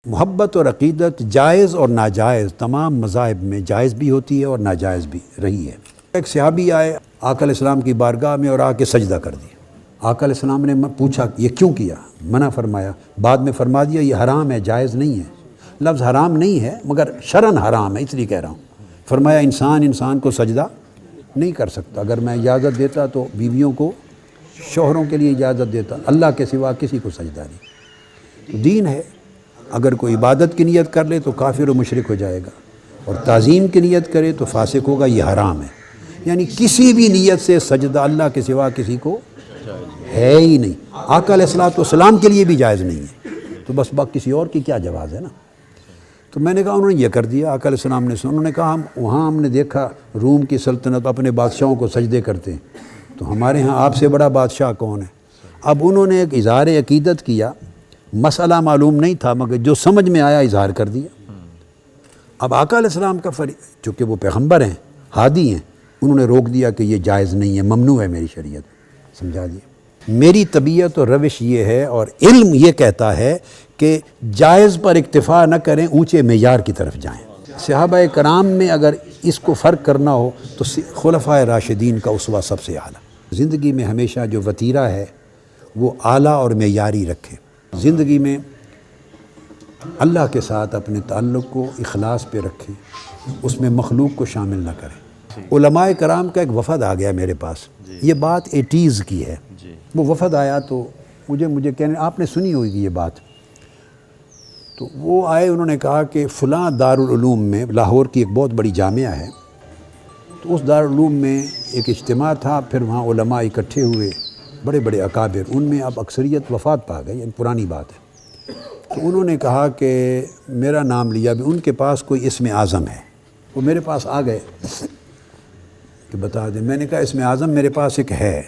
محبت اور عقیدت جائز اور ناجائز تمام مذاہب میں جائز بھی ہوتی ہے اور ناجائز بھی رہی ہے۔ ایک صحابی آئے آقا علیہ السلام کی بارگاہ میں اور آ کے سجدہ کر دیا۔ آقا علیہ السلام نے پوچھا یہ کیوں کیا؟ منع فرمایا، بعد میں فرما دیا یہ حرام ہے، جائز نہیں ہے۔ لفظ حرام نہیں ہے مگر شرعاً حرام ہے، اس لیے کہہ رہا ہوں۔ فرمایا انسان کو سجدہ نہیں کر سکتا، اگر میں اجازت دیتا تو بیویوں کو شوہروں کے لیے اجازت دیتا، اللہ کے سوا کسی کو سجدہ نہیں۔ تو دین ہے، اگر کوئی عبادت کی نیت کر لے تو کافر و مشرک ہو جائے گا، اور تعظیم کی نیت کرے تو فاسق ہوگا، یہ حرام ہے۔ یعنی کسی بھی نیت سے سجدہ اللہ کے سوا کسی کو ہے ہی نہیں، آقا علیہ السلام کے لیے بھی جائز نہیں ہے، تو بس کسی اور کی کیا جواز ہے نا۔ تو میں نے کہا انہوں نے یہ کر دیا، آقا علیہ السلام نے انہوں نے کہا ہم نے دیکھا روم کی سلطنت اپنے بادشاہوں کو سجدے کرتے ہیں، تو ہمارے ہاں آپ سے بڑا بادشاہ کون ہے؟ اب انہوں نے ایک اظہار عقیدت کیا، مسئلہ معلوم نہیں تھا مگر جو سمجھ میں آیا اظہار کر دیا۔ اب آقا علیہ السلام کا چونکہ وہ پیغمبر ہیں، ہادی ہیں، انہوں نے روک دیا کہ یہ جائز نہیں ہے، ممنوع ہے میری شریعت، سمجھا دیا۔ میری طبیعت اور روش یہ ہے اور علم یہ کہتا ہے کہ جائز پر اکتفا نہ کریں، اونچے معیار کی طرف جائیں۔ صحابہ کرام میں اگر اس کو فرق کرنا ہو تو خلفائے راشدین کا اسوہ سب سے اعلیٰ۔ زندگی میں ہمیشہ جو وتیرہ ہے وہ اعلیٰ اور معیاری رکھیں۔ زندگی میں اللہ کے ساتھ اپنے تعلق کو اخلاص پہ رکھیں، اس میں مخلوق کو شامل نہ کریں۔ علماء کرام کا ایک وفد آ گیا میرے پاس، یہ بات 80s کی ہے۔ وہ وفد آیا تو مجھے کہنے آپ نے سنی ہوگی یہ بات، تو وہ آئے، انہوں نے کہا کہ فلاں دارالعلوم میں، لاہور کی ایک بہت بڑی جامعہ ہے، تو اس دارالعلوم میں ایک اجتماع تھا، پھر وہاں علماء اکٹھے ہوئے، بڑے بڑے اکابر، ان میں اب اکثریت وفات پا گئی، پرانی بات ہے۔ تو انہوں نے کہا کہ میرا نام لیا بھی، ان کے پاس کوئی اسم اعظم ہے، وہ میرے پاس آ گئے کہ بتا دیں۔ میں نے کہا اسم اعظم میرے پاس ایک ہے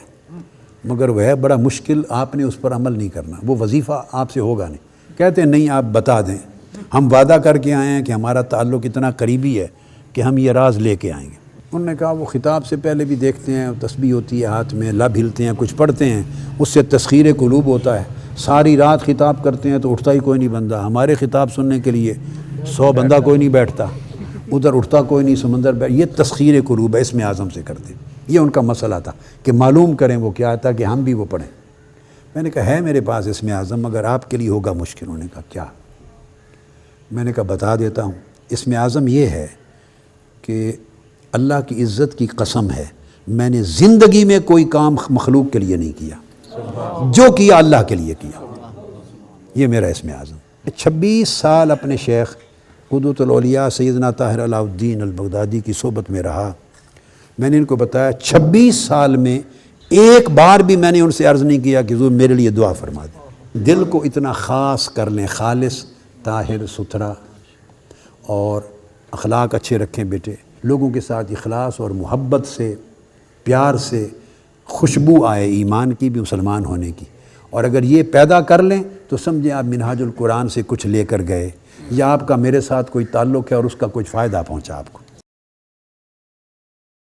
مگر وہ ہے بڑا مشکل، آپ نے اس پر عمل نہیں کرنا، وہ وظیفہ آپ سے ہوگا نہیں۔ کہتے ہیں نہیں آپ بتا دیں، ہم وعدہ کر کے آئے ہیں کہ ہمارا تعلق اتنا قریبی ہے کہ ہم یہ راز لے کے آئیں گے۔ انہوں نے کہا وہ خطاب سے پہلے بھی دیکھتے ہیں، تسبیح ہوتی ہے ہاتھ میں، لب ہلتے ہیں، کچھ پڑھتے ہیں، اس سے تسخیر قلوب ہوتا ہے۔ ساری رات خطاب کرتے ہیں تو اٹھتا ہی کوئی نہیں بندہ، ہمارے خطاب سننے کے لیے 100 بندہ کوئی نہیں بیٹھتا، ادھر اٹھتا کوئی نہیں، سمندر یہ تسخیر قلوب ہے، اسم اعظم سے کرتے۔ یہ ان کا مسئلہ تھا کہ معلوم کریں وہ کیا تھا کہ ہم بھی وہ پڑھیں۔ میں نے کہا ہے میرے پاس اسم اعظم مگر آپ کے لیے ہوگا مشکل۔ انہوں نے کہا کیا؟ میں نے کہا بتا دیتا ہوں، اسم اعظم یہ ہے کہ اللہ کی عزت کی قسم ہے میں نے زندگی میں کوئی کام مخلوق کے لیے نہیں کیا، جو کیا اللہ کے لیے کیا، یہ میرا اسم اعظم۔ 26 سال اپنے شیخ قدوۃ الاولیاء سیدنا طاہر علاء الدین البغدادی کی صحبت میں رہا۔ میں نے ان کو بتایا 26 سال میں ایک بار بھی میں نے ان سے عرض نہیں کیا کہ حضور میرے لیے دعا فرما دیں۔ دل کو اتنا خاص کر لیں، خالص، طاہر، ستھرا، اور اخلاق اچھے رکھیں بیٹے، لوگوں کے ساتھ اخلاص اور محبت سے، پیار سے خوشبو آئے ایمان کی بھی، مسلمان ہونے کی۔ اور اگر یہ پیدا کر لیں تو سمجھیں آپ منہاج القرآن سے کچھ لے کر گئے، یا آپ کا میرے ساتھ کوئی تعلق ہے اور اس کا کچھ فائدہ پہنچا آپ کو۔